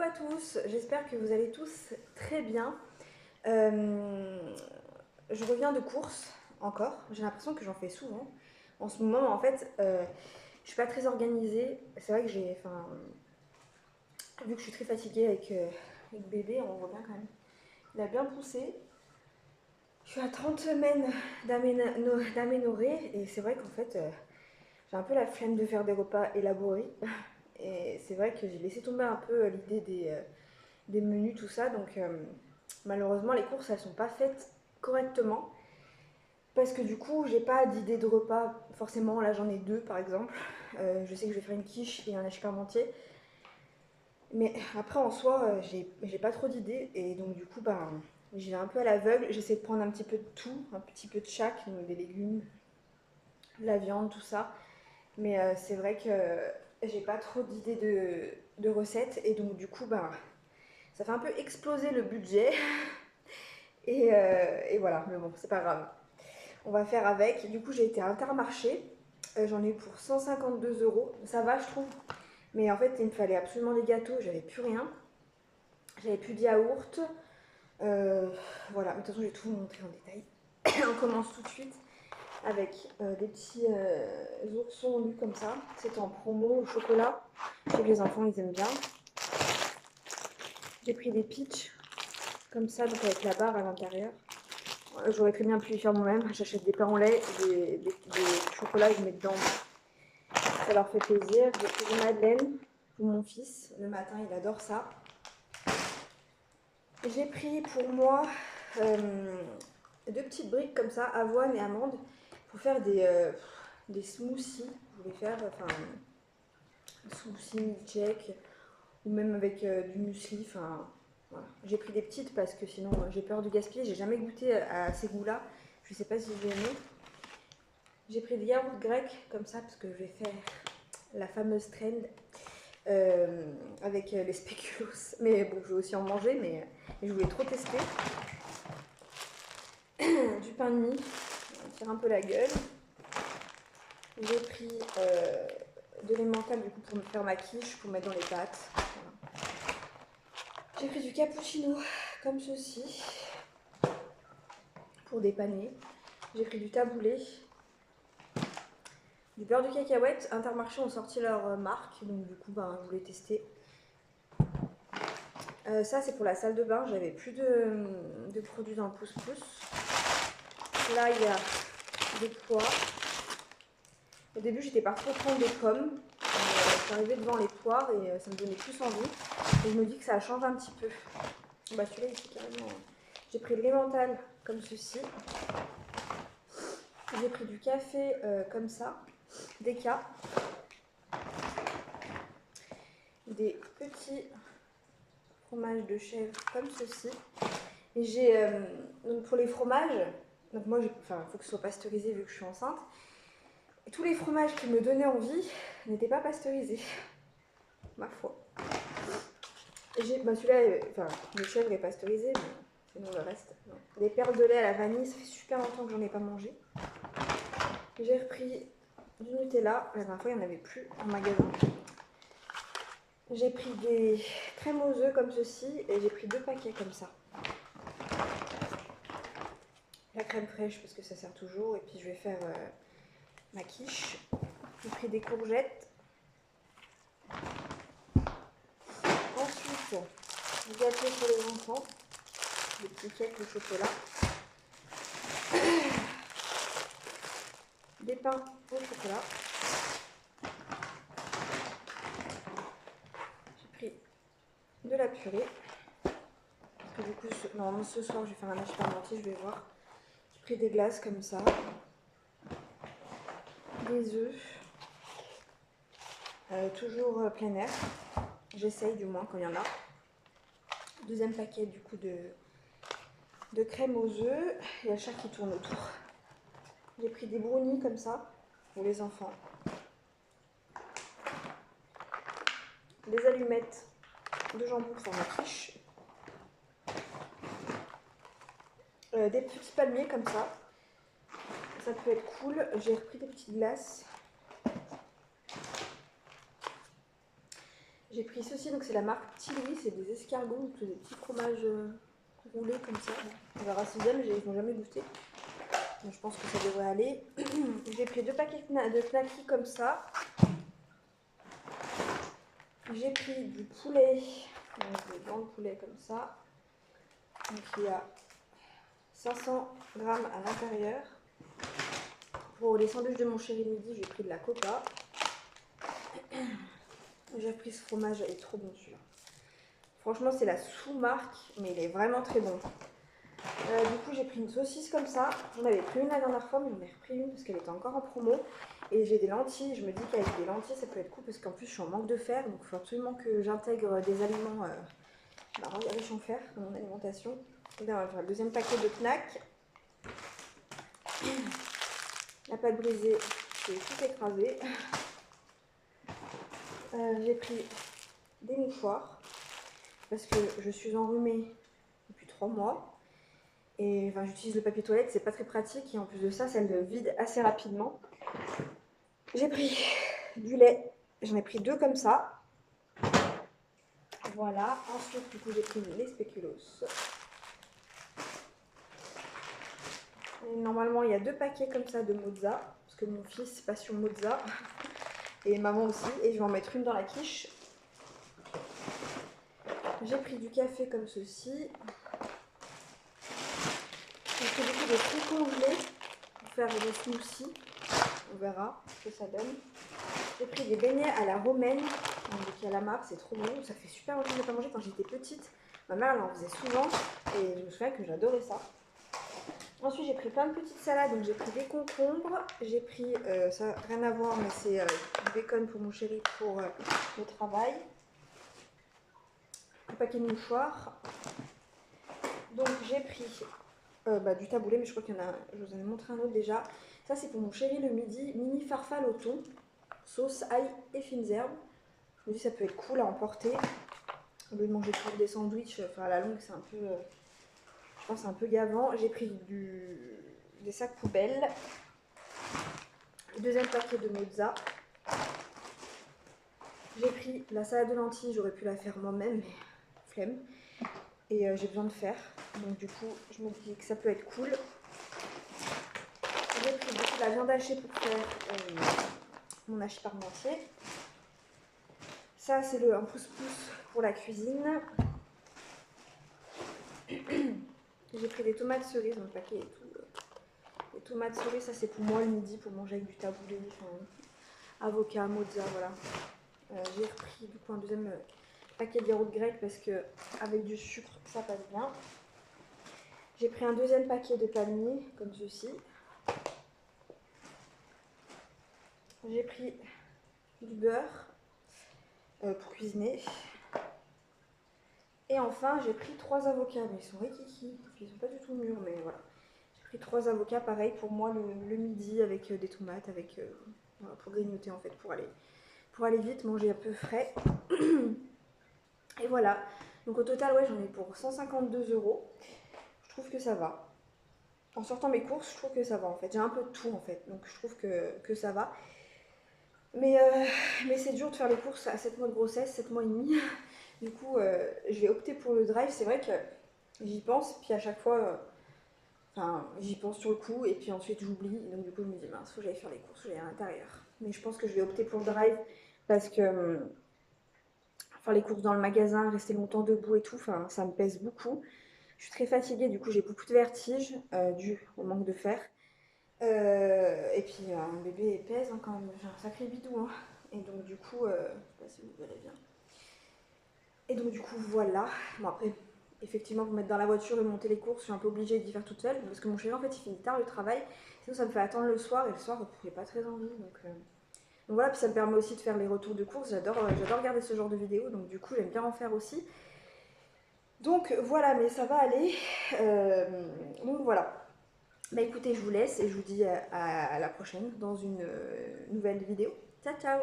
Coucou à tous, j'espère que vous allez tous très bien. Euh, je reviens de course encore, j'ai l'impression que j'en fais souvent. En ce moment, en fait, je suis pas très organisée. C'est vrai que vu que je suis très fatiguée avec bébé, on voit bien quand même. Il a bien poussé. Je suis à 30 semaines d'aménorrhée et c'est vrai qu'en fait, j'ai un peu la flemme de faire des repas élaborés. Et c'est vrai que j'ai laissé tomber un peu l'idée des menus, tout ça. Donc malheureusement, les courses, elles sont pas faites correctement. Parce que du coup, j'ai pas d'idée de repas. Forcément, là j'en ai deux par exemple. Je sais que je vais faire une quiche et un hachis parmentier. Mais après, en soi, j'ai pas trop d'idées. Et donc, du coup, ben, j'y vais un peu à l'aveugle. J'essaie de prendre un petit peu de tout, un petit peu de chaque, donc des légumes, de la viande, tout ça. Mais c'est vrai que j'ai pas trop d'idées de recettes. Et donc, du coup, ben, ça fait un peu exploser le budget. Et voilà, mais bon, c'est pas grave. On va faire avec. Du coup, j'ai été à Intermarché. J'en ai eu pour 152 euros. Ça va, je trouve. Mais en fait, il me fallait absolument des gâteaux. J'avais plus rien. J'avais plus de yaourt. Voilà, mais de toute façon, je vais tout vous montrer en détail. On commence tout de suite avec des petits oursons lus comme ça. C'est en promo au chocolat. Je sais que les enfants, ils aiment bien. J'ai pris des peach comme ça, donc avec la barre à l'intérieur. J'aurais très bien pu les faire moi-même. J'achète des pains au lait, des chocolats, je mets dedans. Ça leur fait plaisir. J'ai pris des madeleines pour mon fils. Le matin, il adore ça. J'ai pris pour moi deux petites briques comme ça, avoine et amande, pour faire des smoothies. Je voulais faire smoothie milkshake ou même avec du muesli. Enfin, voilà. J'ai pris des petites parce que sinon j'ai peur de gaspiller. J'ai jamais goûté à ces goûts-là. Je sais pas si je vais aimer. J'ai pris des yaourts grecs comme ça parce que je vais faire la fameuse trend avec les spéculoos. Mais bon, je vais aussi en manger, mais je voulais trop tester. Du pain de mie, on tire un peu la gueule. J'ai pris de l'emmental du coup pour me faire ma quiche, pour mettre dans les pâtes. Voilà. J'ai pris du cappuccino comme ceci pour dépanner. J'ai pris du taboulé, du beurre de cacahuète. Intermarché ont sorti leur marque, donc du coup ben, je voulais tester. Ça c'est pour la salle de bain, j'avais plus de produits dans le pouce-pouce. Là il y a des pois. Au début j'étais partie pour prendre des pommes. Je suis arrivée devant les poires et ça me donnait plus envie. Et je me dis que ça change un petit peu. Bah celui-là il fait carrément. J'ai pris de l'emmental comme ceci. J'ai pris du café comme ça. Des cas. Des petits fromages de chèvre comme ceci. Et j'ai donc pour les fromages, donc moi il faut que ce soit pasteurisé vu que je suis enceinte. Et tous les fromages qui me donnaient envie n'étaient pas pasteurisés, ma foi. Celui-là, le chèvre est pasteurisé, mais sinon le reste, non. Des perles de lait à la vanille, ça fait super longtemps que j'en ai pas mangé. J'ai repris du Nutella, la dernière fois il n'y en avait plus en magasin. J'ai pris des crèmes aux œufs comme ceci et j'ai pris 2 paquets comme ça. La crème fraîche parce que ça sert toujours et puis je vais faire ma quiche. J'ai pris des courgettes. Ensuite, du gâteau pour les enfants, des petits cakes au chocolat, des pains au chocolat. J'ai pris de la purée. Parce que du coup, normalement ce soir, je vais faire un hachis parmentier, je vais voir. J'ai pris des glaces comme ça, des œufs, toujours plein air. J'essaye du moins quand il y en a. Deuxième paquet du coup de crème aux œufs. Il y a le chat qui tourne autour. J'ai pris des brownies comme ça pour les enfants. Des allumettes de jambon pour ma quiche. Des petits palmiers comme ça. Ça peut être cool. J'ai repris des petites glaces. J'ai pris ceci, donc c'est la marque Petit Louis, c'est des escargots, donc des petits fromages roulés comme ça. On verra si j'aime, ils n'ont jamais goûté. Donc je pense que ça devrait aller. J'ai pris 2 paquets de knackis comme ça. J'ai pris du poulet, donc des blancs de poulet comme ça. Donc il y a 500 grammes à l'intérieur. Pour les sandwichs de mon chéri midi, j'ai pris de la coca. J'ai pris ce fromage, il est trop bon celui-là. Franchement, c'est la sous-marque, mais il est vraiment très bon. Du coup, j'ai pris une saucisse comme ça. J'en avais pris une la dernière fois, mais j'en ai repris une parce qu'elle était encore en promo. Et j'ai des lentilles. Je me dis qu'avec des lentilles, ça peut être cool parce qu'en plus, je suis en manque de fer. Donc, il faut absolument que j'intègre des aliments riches en fer dans mon alimentation. Et là, on va faire le deuxième paquet de knack. La pâte brisée, j'ai tout écrasé. J'ai pris des mouchoirs parce que je suis enrhumée depuis 3 mois. Et enfin, j'utilise le papier toilette, c'est pas très pratique. Et en plus de ça, ça le vide assez rapidement. J'ai pris du lait. J'en ai pris 2 comme ça. Voilà. Ensuite, du coup, j'ai pris les spéculoos. Et normalement, il y a 2 paquets comme ça de mozza. Parce que mon fils, passion mozza. Et maman aussi. Et je vais en mettre une dans la quiche. J'ai pris du café comme ceci. J'ai pris beaucoup de fruits congelés pour faire des smoothies. On verra ce que ça donne. J'ai pris des beignets à la romaine, donc à la marque, c'est trop bon. Ça fait super longtemps que je n'ai pas mangé. Quand j'étais petite, ma mère elle en faisait souvent et je me souviens que j'adorais ça. Ensuite, j'ai pris plein de petites salades. Donc j'ai pris des concombres, j'ai pris, ça n'a rien à voir, mais c'est du bacon pour mon chéri pour le travail. Un paquet de mouchoirs. Donc j'ai pris du taboulé, mais je crois qu'il y en a, je vous en ai montré un autre déjà. Ça c'est pour mon chéri le midi, mini farfalle au thon, sauce, ail et fines herbes. Je me dis ça peut être cool à emporter. Au lieu de manger toujours des sandwichs, enfin à la longue c'est un peu, je pense c'est un peu gavant. J'ai pris des sacs poubelles. Le deuxième paquet de mozza. J'ai pris la salade de lentilles, j'aurais pu la faire moi-même, mais flemme. Et j'ai besoin de fer, donc du coup je me dis que ça peut être cool. J'ai pris beaucoup de la viande hachée pour faire mon hachis parmentier. Ça c'est un pouce-pouce pour la cuisine. J'ai pris des tomates cerises dans le paquet et tout. Les tomates cerises, ça c'est pour moi le midi, pour manger avec du taboulé, avocat, mozza, voilà. J'ai repris du coup un deuxième paquet de yaourt grec parce que avec du sucre ça passe bien. J'ai pris un deuxième paquet de palmiers comme ceci. J'ai pris du beurre pour cuisiner. Et enfin j'ai pris 3 avocats, mais ils sont rikiki, ils sont pas du tout mûrs, mais voilà. J'ai pris 3 avocats pareil pour moi le midi avec des tomates, avec voilà, pour grignoter en fait, pour aller vite, manger un peu frais. Et voilà, donc au total ouais j'en ai pour 152 €. Je trouve que ça va. En sortant mes courses, je trouve que ça va en fait. J'ai un peu de tout en fait, donc je trouve que ça va. Mais c'est dur de faire les courses à 7 mois de grossesse, 7 mois et demi. Du coup, je vais opter pour le drive. C'est vrai que j'y pense, puis à chaque fois, j'y pense sur le coup, et puis ensuite j'oublie. Donc du coup, je me dis, mince, faut que j'aille faire les courses, je vais à l'intérieur. Mais je pense que je vais opter pour le drive parce que faire les courses dans le magasin, rester longtemps debout et tout, ça me pèse beaucoup. Je suis très fatiguée, du coup j'ai beaucoup de vertige dû au manque de fer. Et puis un bébé pèse hein, quand même, j'ai un sacré bidou. Hein. Et donc du coup, je sais pas si vous verrez bien. Et donc du coup voilà. Bon après, effectivement pour mettre dans la voiture et monter les courses, je suis un peu obligée d'y faire toute seule. Parce que mon chéri en fait il finit tard le travail. Sinon ça me fait attendre le soir et le soir j'ai pas très envie. Donc voilà, puis ça me permet aussi de faire les retours de courses. J'adore regarder ce genre de vidéos, donc du coup j'aime bien en faire aussi. Donc voilà, mais ça va aller. Donc voilà. Bah écoutez, je vous laisse et je vous dis à la prochaine dans une nouvelle vidéo. Ciao ciao!